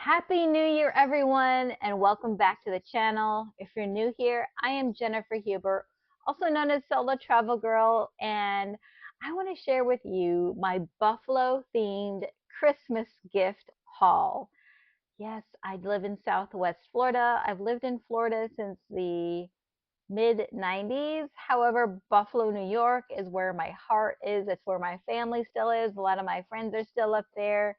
Happy New Year, everyone, and welcome back to the channel. If you're new here, I am Jennifer Huber, also known as Solo Travel Girl, and I want to share with you my Buffalo themed Christmas gift haul. Yes, I live in Southwest Florida. I've lived in Florida since the mid 90s. However, Buffalo, New York is where my heart is. It's where my family still is. A lot of my friends are still up there.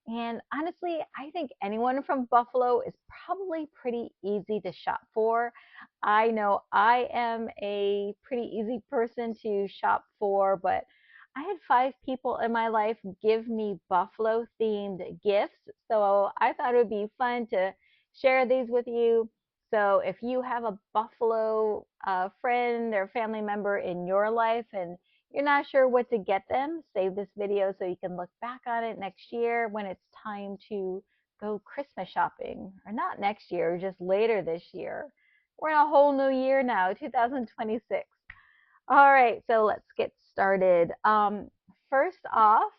And honestly, I think anyone from Buffalo is probably pretty easy to shop for. I know I am a pretty easy person to shop for, but I had 5 people in my life give me Buffalo themed gifts. So I thought it would be fun to share these with you. So if you have a Buffalo friend or family member in your life and you're not sure what to get them, save this video so you can look back on it next year when it's time to go Christmas shopping. Or not next year, just later this year. We're in a whole new year now, 2026. All right, so let's get started. First off,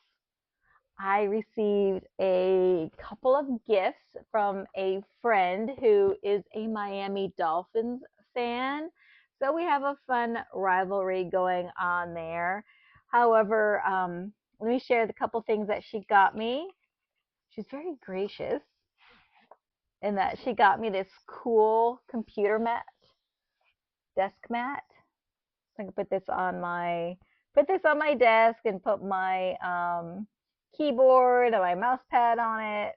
I received a couple of gifts from a friend who is a Miami Dolphins fan. So we have a fun rivalry going on there. However, let me share the couple things that she got me. She's very gracious in that she got me this cool computer mat, desk mat. I can put this on my desk and put my keyboard and my mouse pad on it.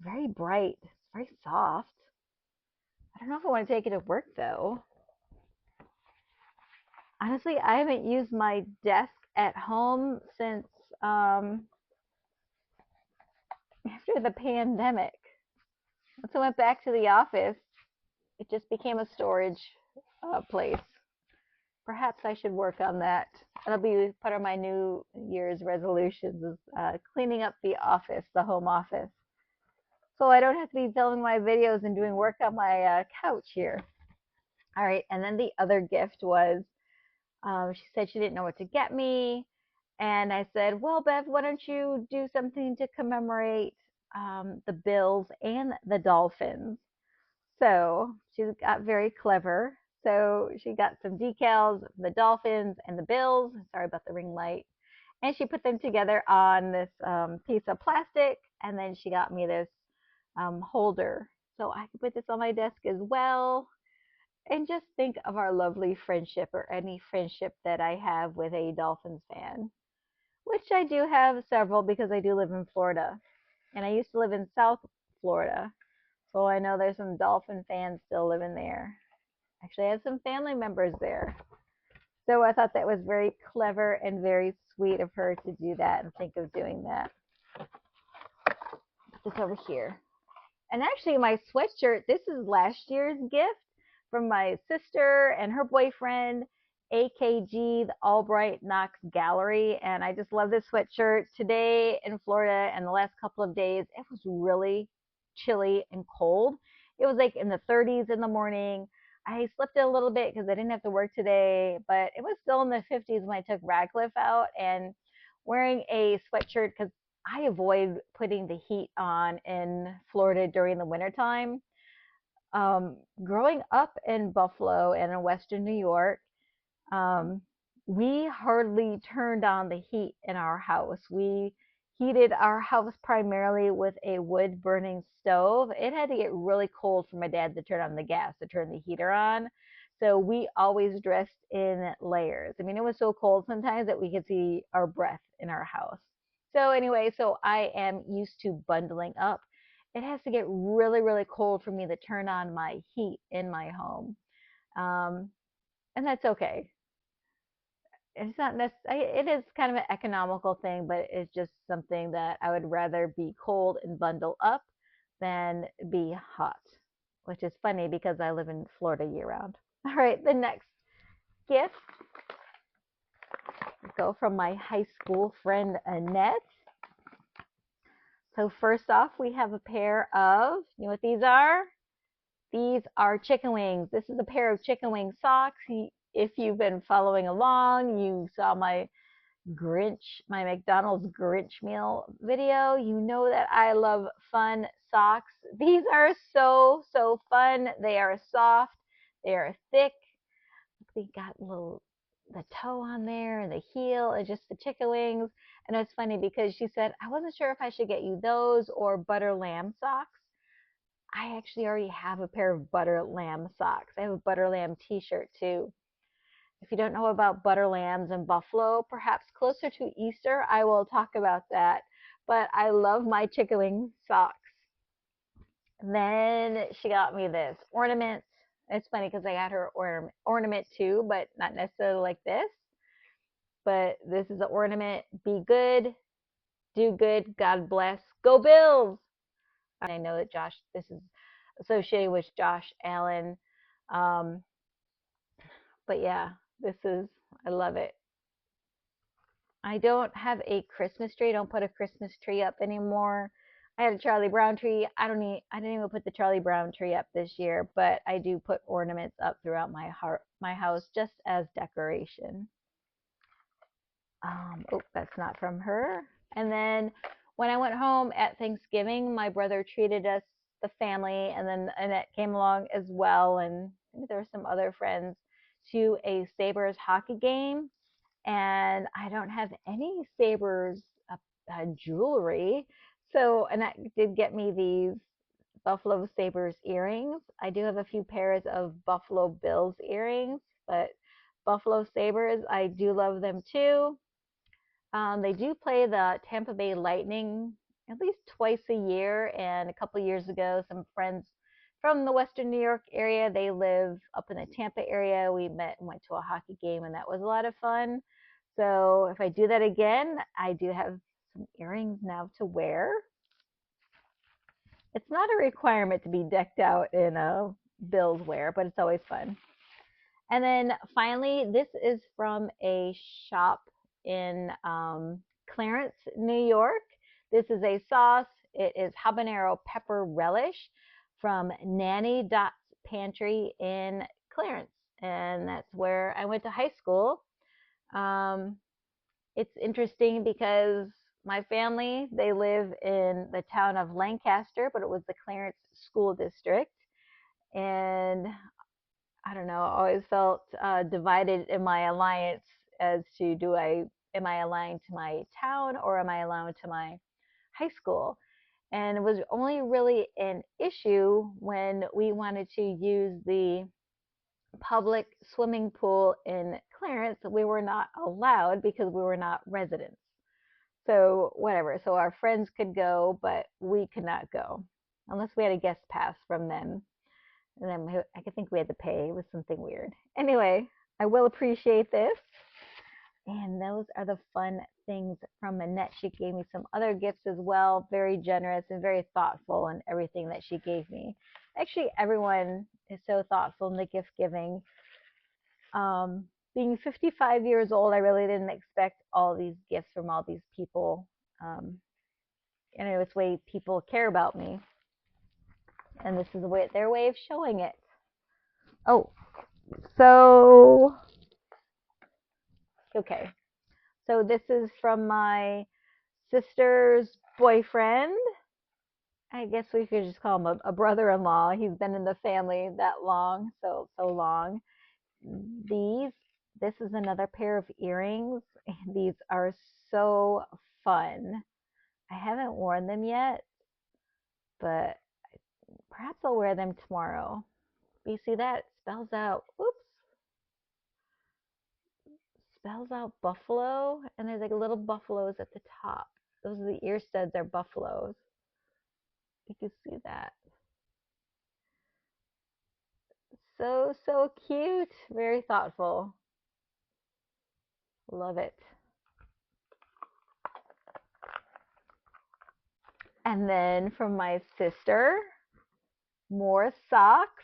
Very bright. It's very soft. I don't know if I want to take it to work though. Honestly, I haven't used my desk at home since after the pandemic. Once I went back to the office, it just became a storage place. Perhaps I should work on that. That'll be part of my New Year's resolutions is cleaning up the office, the home office. So I don't have to be filming my videos and doing work on my couch here. All right, and then the other gift was she said she didn't know what to get me. And I said, well, Bev, why don't you do something to commemorate the Bills and the Dolphins? So she got very clever. So she got some decals for the Dolphins and the Bills. Sorry about the ring light. And she put them together on this piece of plastic. And then she got me this holder. So I could put this on my desk as well. And just think of our lovely friendship or any friendship that I have with a Dolphins fan, which I do have several because I do live in Florida. And I used to live in South Florida. So I know there's some Dolphin fans still living there. Actually, I have some family members there. So I thought that was very clever and very sweet of her to do that and think of doing that. Put this over here. And actually, my sweatshirt, this is last year's gift from my sister and her boyfriend, AKG, the Albright Knox Gallery. And I just love this sweatshirt. Today in Florida and the last couple of days, it was really chilly and cold. It was like in the 30s in the morning. I slept in a little bit because I didn't have to work today, but it was still in the 50s when I took Radcliffe out. And wearing a sweatshirt because I avoid putting the heat on in Florida during the wintertime. Growing up in Buffalo and in Western New York, um, we hardly turned on the heat in our house. We heated our house primarily with a wood burning stove. It had to get really cold for my dad to turn on the gas, to turn the heater on. So we always dressed in layers. I mean, it was so cold sometimes that we could see our breath in our house. So anyway, so I am used to bundling up. It has to get really, really cold for me to turn on my heat in my home. Um, and that's okay. It's not necessarily, it is kind of an economical thing, but it's just something that I would rather be cold and bundle up than be hot, which is funny because I live in Florida year round. All right, the next gift go from my high school friend Annette. So first off, we have a pair of, you know what these are? These are chicken wings. This is a pair of chicken wing socks. If you've been following along, you saw my Grinch, my McDonald's Grinch meal video. You know that I love fun socks. These are so, so fun. They are soft. They are thick. They got the toe on there and the heel and just the chicken wings. And it's funny because she said, I wasn't sure if I should get you those or butter lamb socks. I actually already have a pair of butter lamb socks. I have a butter lamb t-shirt too. If you don't know about butter lambs and buffalo, perhaps closer to Easter, I will talk about that. But I love my chicken wing socks. Then she got me this ornament. It's funny because I got her ornament too, but not necessarily like this. But this is the ornament. Be good, do good, God bless. Go Bills! I know that this is associated with Josh Allen. Um, but yeah, I love it. I don't have a Christmas tree. I don't put a Christmas tree up anymore. I had a Charlie Brown tree. I didn't even put the Charlie Brown tree up this year, but I do put ornaments up throughout my house just as decoration. Oh, that's not from her. And then when I went home at Thanksgiving, my brother treated us, the family, and then Annette came along as well, and I think there were some other friends, to a Sabres hockey game. And I don't have any Sabres jewelry. So Annette did get me these Buffalo Sabres earrings. I do have a few pairs of Buffalo Bills earrings, but Buffalo Sabres, I do love them too. They do play the Tampa Bay Lightning at least twice a year. And a couple years ago, some friends from the Western New York area, they live up in the Tampa area. We met and went to a hockey game, and that was a lot of fun. So if I do that again, I do have some earrings now to wear. It's not a requirement to be decked out in a Bills wear, but it's always fun. And then finally, this is from a shop in Clarence, New York. This is a sauce. It is habanero pepper relish from Nanny Dot's Pantry in Clarence. And that's where I went to high school. It's interesting because my family, they live in the town of Lancaster, but it was the Clarence School District. And I don't know, I always felt divided in my alliance as to am I aligned to my town or am I aligned to my high school? And it was only really an issue when we wanted to use the public swimming pool in Clarence. We were not allowed because we were not residents. So whatever. So our friends could go, but we could not go unless we had a guest pass from them. And then I think we had to pay. It was something weird. Anyway, I will appreciate this. And those are the fun things from Annette. She gave me some other gifts as well. Very generous and very thoughtful in everything that she gave me. Actually, everyone is so thoughtful in the gift giving. Being 55 years old, I really didn't expect all these gifts from all these people. And it was the way people care about me. And this is their way of showing it. Oh, so, okay. So this is from my sister's boyfriend. I guess we could just call him a brother-in-law. He's been in the family that long, so long. This is another pair of earrings. These are so fun. I haven't worn them yet, but perhaps I'll wear them tomorrow. You see that? It spells out, oops, spells out buffalo, and there's like little buffaloes at the top. Those are the ear studs are buffaloes. You can see that. So, so cute. Very thoughtful. Love it. And then from my sister, more socks.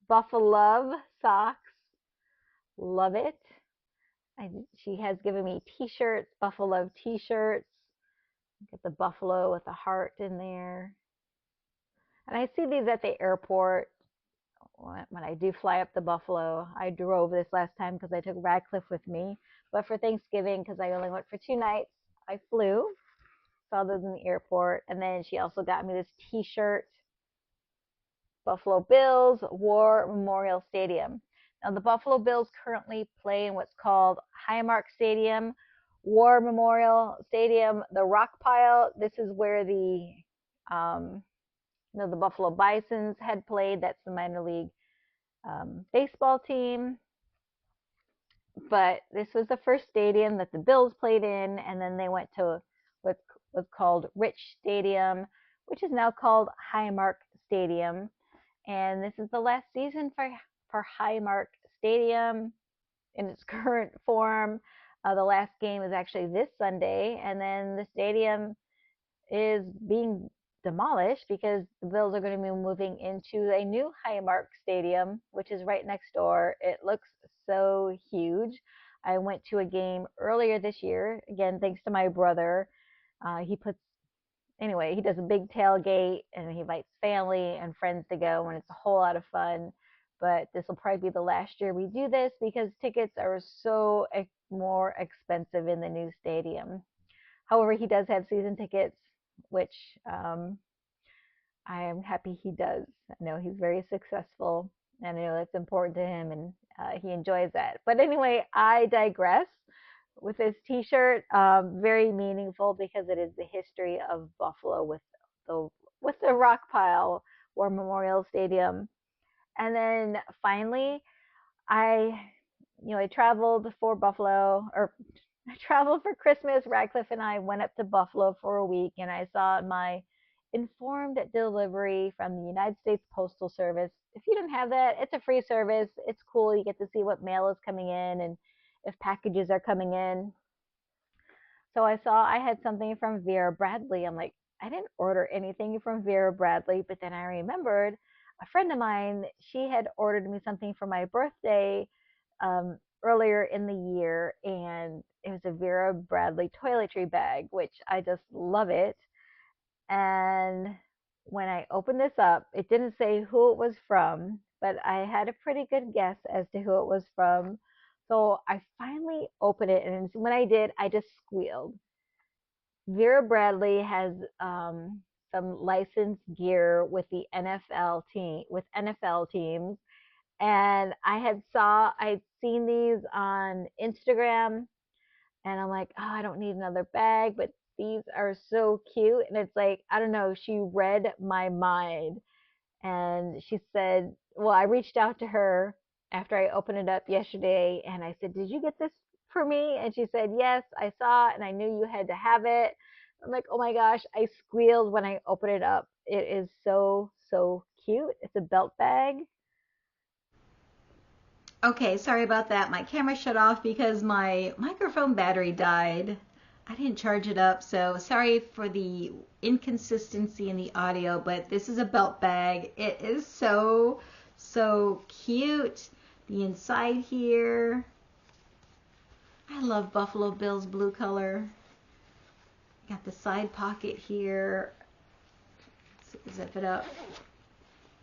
Buffalo socks. Love it. She has given me t-shirts, Buffalo t-shirts. Get the buffalo with the heart in there. And I see these at the airport when I do fly up the Buffalo. I drove this last time because I took Radcliffe with me. But for Thanksgiving, because I only went for 2 nights, I flew. Saw those in the airport. And then she also got me this T-shirt, Buffalo Bills War Memorial Stadium. Now, the Buffalo Bills currently play in what's called Highmark Stadium, War Memorial Stadium, the Rock Pile. This is where um, the Buffalo Bisons had played. That's the minor league baseball team. But this was the first stadium that the Bills played in, and then they went to what was called Rich Stadium, which is now called Highmark Stadium. And this is the last season for Highmark Stadium in its current form. The last game is actually this Sunday, and then the stadium is being demolished because the Bills are going to be moving into a new Highmark Stadium, which is right next door. It looks so huge. I went to a game earlier this year, again, thanks to my brother. He puts Anyway, he does a big tailgate and he invites family and friends to go, and it's a whole lot of fun. But this will probably be the last year we do this because tickets are so more expensive in the new stadium. However, he does have season tickets, which I am happy he does. I know he's very successful, and I know that's important to him, and he enjoys that. But anyway, I digress with this T-shirt. Very meaningful because it is the history of Buffalo the with the Rock Pile War Memorial Stadium. And then finally, I I traveled for Buffalo, or I traveled for Christmas. Radcliffe and I went up to Buffalo for a week, and I saw my informed delivery from the United States Postal Service. If you don't have that, it's a free service. It's cool. You get to see what mail is coming in and if packages are coming in. So I saw I had something from Vera Bradley. I'm like, I didn't order anything from Vera Bradley, but then I remembered a friend of mine, she had ordered me something for my birthday earlier in the year, and it was a Vera Bradley toiletry bag, which I just love it. And when I opened this up, it didn't say who it was from, but I had a pretty good guess as to who it was from. So I finally opened it, and when I did, I just squealed. Vera Bradley has some licensed gear with the NFL teams, and I'd seen these on Instagram, and I'm like, oh, I don't need another bag, but these are so cute. And it's like, I don't know, she read my mind. And she said, well, I reached out to her after I opened it up yesterday, and I said, did you get this for me? And she said, yes, I saw it and I knew you had to have it. I'm like, oh my gosh, I squealed when I opened it up. It is so, so cute. It's a belt bag. Okay, sorry about that. My camera shut off because my microphone battery died. I didn't charge it up, so sorry for the inconsistency in the audio, but this is a belt bag. It is so, so cute. The inside here. I love Buffalo Bills blue color. Got the side pocket here. Zip it up.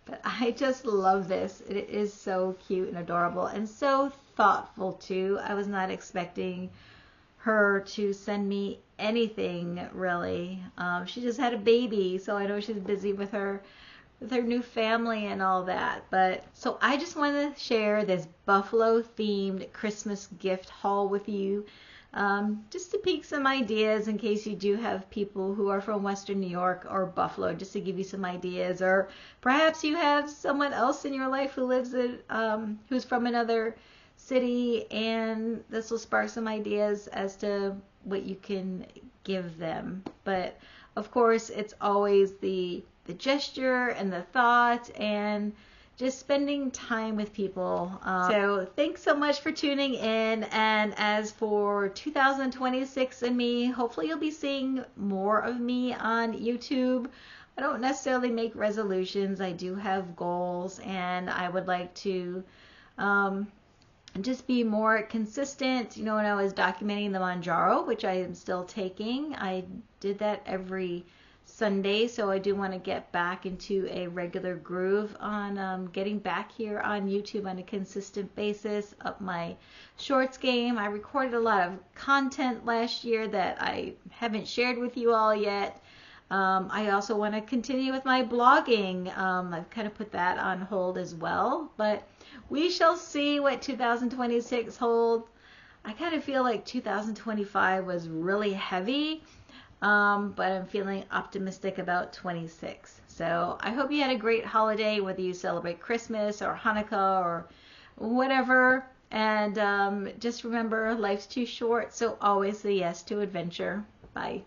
But I just love this. It is so cute and adorable and so thoughtful too. I was not expecting her to send me anything really. She just had a baby, so I know she's busy with her new family and all that. But so I just wanted to share this Buffalo themed Christmas gift haul with you. Just to pique some ideas in case you do have people who are from Western New York or Buffalo, just to give you some ideas, or perhaps you have someone else in your life who lives who's from another city, and this will spark some ideas as to what you can give them. But of course, it's always the gesture and the thought and just spending time with people. So thanks so much for tuning in. And as for 2026 and me, hopefully you'll be seeing more of me on YouTube. I don't necessarily make resolutions. I do have goals, and I would like to just be more consistent. When I was documenting the Manjaro, which I am still taking, I did that every Sunday, so I do want to get back into a regular groove on getting back here on YouTube on a consistent basis, up my shorts game. I recorded a lot of content last year that I haven't shared with you all yet. I also want to continue with my blogging. I've kind of put that on hold as well, but we shall see what 2026 holds. I kind of feel like 2025 was really heavy, but I'm feeling optimistic about 26. So I hope you had a great holiday, whether you celebrate Christmas or Hanukkah or whatever. And just remember, life's too short, so always say yes to adventure. Bye.